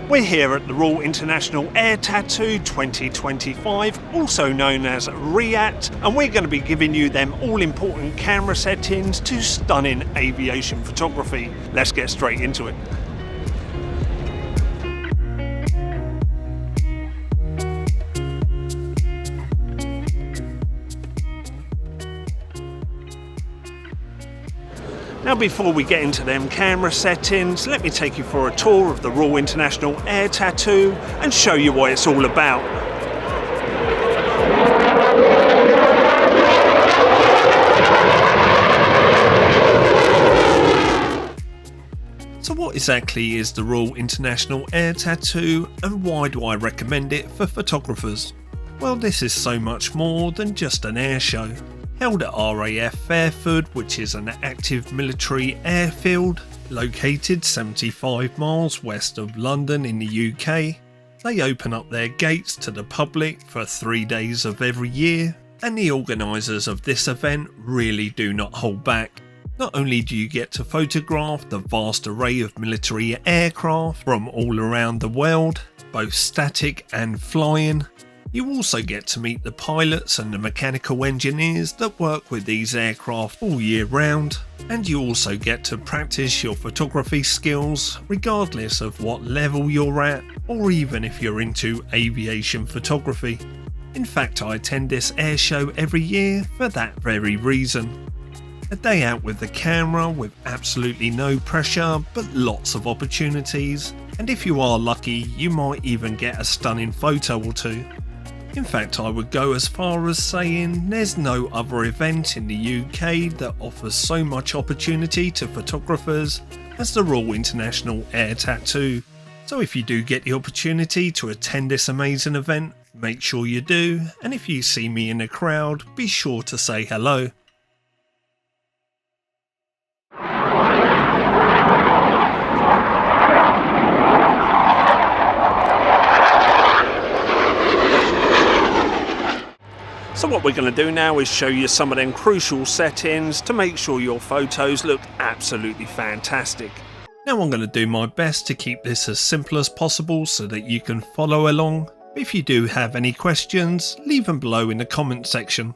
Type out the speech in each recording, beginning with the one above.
We're here at the Royal International Air Tattoo 2025, also known as RIAT, and we're going to be giving you them all-important camera settings to stunning aviation photography. Let's get straight into it. Now before we get into them camera settings, let me take you for a tour of the Royal International Air Tattoo and show you what it's all about. So what exactly is the Royal International Air Tattoo and why do I recommend it for photographers? Well, this is so much more than just an air show. Held at RAF Fairford, which is an active military airfield located 75 miles west of London in the UK. They open up their gates to the public for 3 days of every year, and the organisers of this event really do not hold back. Not only do you get to photograph the vast array of military aircraft from all around the world, both static and flying, you also get to meet the pilots and the mechanical engineers that work with these aircraft all year round, and you also get to practice your photography skills regardless of what level you're at or even if you're into aviation photography. In fact, I attend this air show every year for that very reason. A day out with the camera with absolutely no pressure but lots of opportunities, and if you are lucky you might even get a stunning photo or two. In fact, I would go as far as saying there's no other event in the UK that offers so much opportunity to photographers as the Royal International Air Tattoo. So if you do get the opportunity to attend this amazing event, make sure you do, and if you see me in the crowd, be sure to say hello. So what we're going to do now is show you some of them crucial settings to make sure your photos look absolutely fantastic. Now I'm going to do my best to keep this as simple as possible so that you can follow along. If you do have any questions, leave them below in the comment section.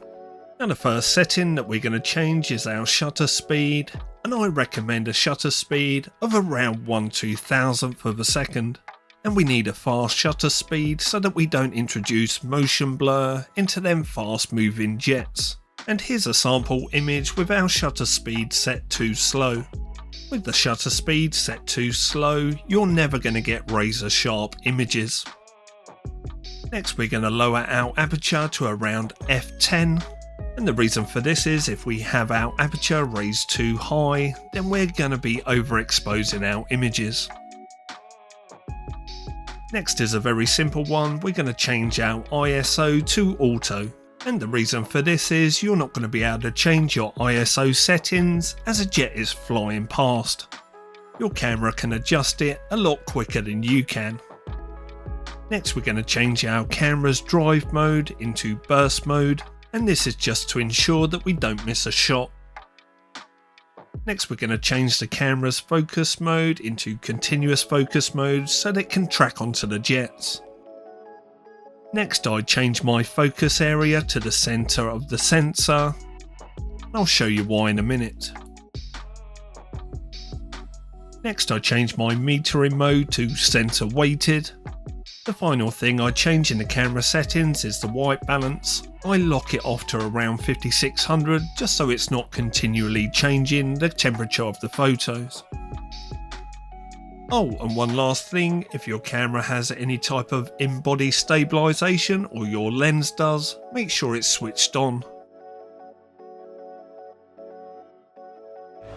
Now the first setting that we're going to change is our shutter speed, and I recommend a shutter speed of around 1/2000th of a second. And we need a fast shutter speed so that we don't introduce motion blur into them fast moving jets. And here's a sample image with our shutter speed set too slow. With the shutter speed set too slow, you're never going to get razor sharp images. Next we're going to lower our aperture to around f10. And the reason for this is if we have our aperture raised too high, then we're going to be overexposing our images. Next is a very simple one. We're going to change our ISO to auto, and the reason for this is you're not going to be able to change your ISO settings as a jet is flying past. Your camera can adjust it a lot quicker than you can. Next we're going to change our camera's drive mode into burst mode, and this is just to ensure that we don't miss a shot. Next we're going to change the camera's focus mode into continuous focus mode so that it can track onto the jets. Next I change my focus area to the centre of the sensor. I'll show you why in a minute. Next I change my metering mode to centre weighted. The final thing I change in the camera settings is the white balance. I lock it off to around 5600 just so it's not continually changing the temperature of the photos. Oh, and one last thing, if your camera has any type of in-body stabilisation or your lens does, make sure it's switched on.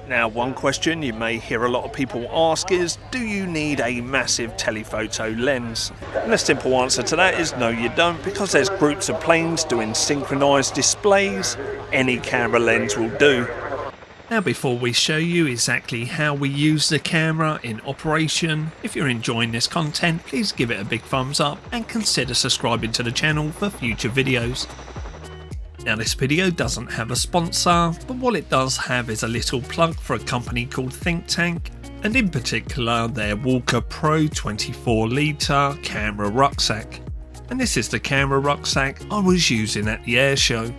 Now one question you may hear a lot of people ask is, do you need a massive telephoto lens? And the simple answer to that is no you don't, because there's groups of planes doing synchronised displays, any camera lens will do. Now before we show you exactly how we use the camera in operation, if you're enjoying this content please give it a big thumbs up and consider subscribing to the channel for future videos. Now this video doesn't have a sponsor, but what it does have is a little plug for a company called Think Tank. and in particular their Walker Pro 24 litre camera rucksack. And this is the camera rucksack I was using at the Airshow.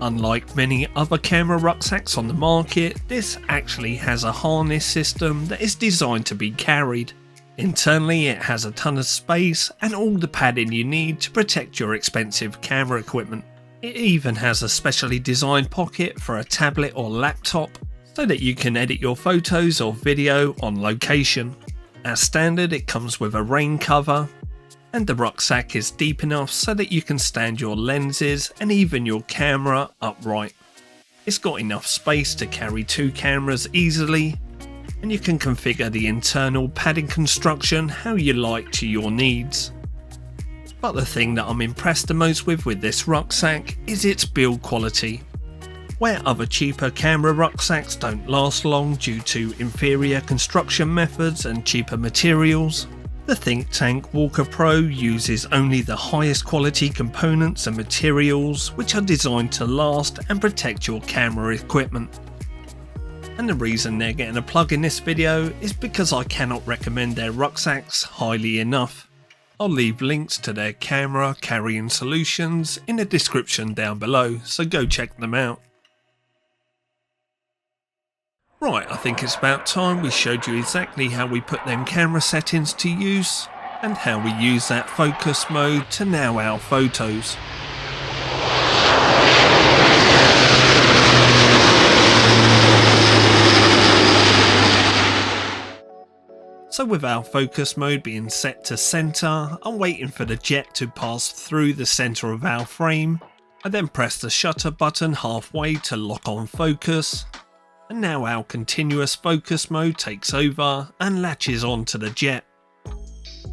Unlike many other camera rucksacks on the market, this actually has a harness system that is designed to be carried. Internally it has a ton of space and all the padding you need to protect your expensive camera equipment. It even has a specially designed pocket for a tablet or laptop so that you can edit your photos or video on location. As standard, it comes with a rain cover, and the rucksack is deep enough so that you can stand your lenses and even your camera upright. It's got enough space to carry 2 cameras easily, and you can configure the internal padding construction how you like to your needs. But the thing that I'm impressed the most with this rucksack is its build quality. Where other cheaper camera rucksacks don't last long due to inferior construction methods and cheaper materials, the think tank Walker Pro uses only the highest quality components and materials which are designed to last and protect your camera equipment. And the reason they're getting a plug in this video is because I cannot recommend their rucksacks highly enough. I'll leave links to their camera carrying solutions in the description down below, so go check them out. Right, I think it's about time we showed you exactly how we put them camera settings to use and how we use that focus mode to now our photos. So with our focus mode being set to center, I'm waiting for the jet to pass through the center of our frame. I then press the shutter button halfway to lock on focus. And now our continuous focus mode takes over and latches onto the jet.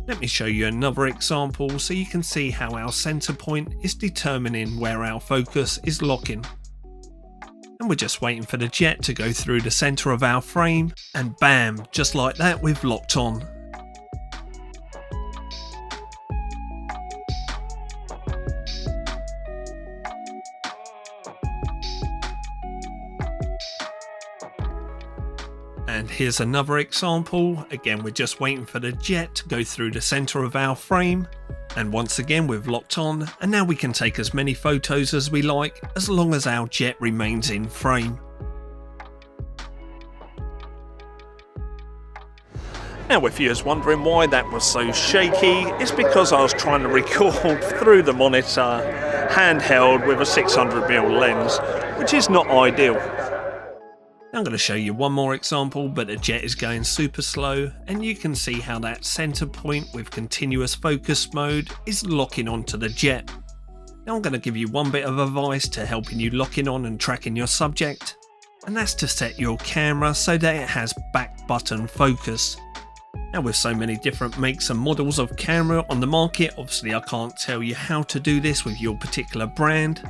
Let me show you another example so you can see how our center point is determining where our focus is locking. And we're just waiting for the jet to go through the center of our frame, and bam, just like that we've locked on. And here's another example. Again, we're just waiting for the jet to go through the center of our frame. And once again, we've locked on, and now we can take as many photos as we like, as long as our jet remains in frame. Now, if you're wondering why that was so shaky, it's because I was trying to record through the monitor, handheld with a 600mm lens, which is not ideal. I'm going to show you one more example, but the jet is going super slow, and you can see how that center point with continuous focus mode is locking onto the jet. Now I'm going to give you one bit of advice to helping you locking on and tracking your subject, and that's to set your camera so that it has back button focus. Now with so many different makes and models of camera on the market, obviously I can't tell you how to do this with your particular brand,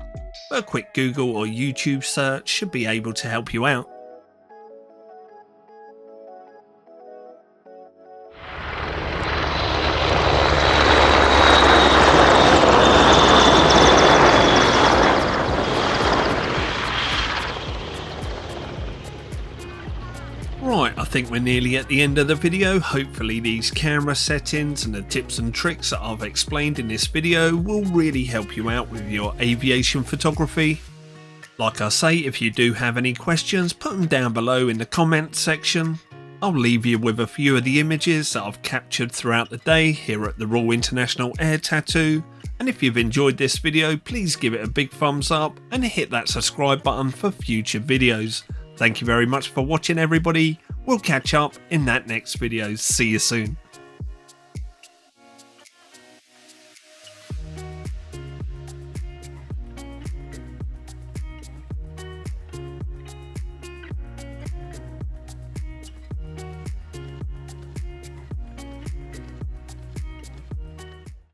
but a quick Google or YouTube search should be able to help you out. Right, I think we're nearly at the end of the video. Hopefully these camera settings and the tips and tricks that I've explained in this video will really help you out with your aviation photography. Like I say, if you do have any questions, put them down below in the comments section. I'll leave you with a few of the images that I've captured throughout the day here at the Royal International Air Tattoo. And if you've enjoyed this video, please give it a big thumbs up and hit that subscribe button for future videos. Thank you very much for watching, everybody. We'll catch up in that next video. See you soon.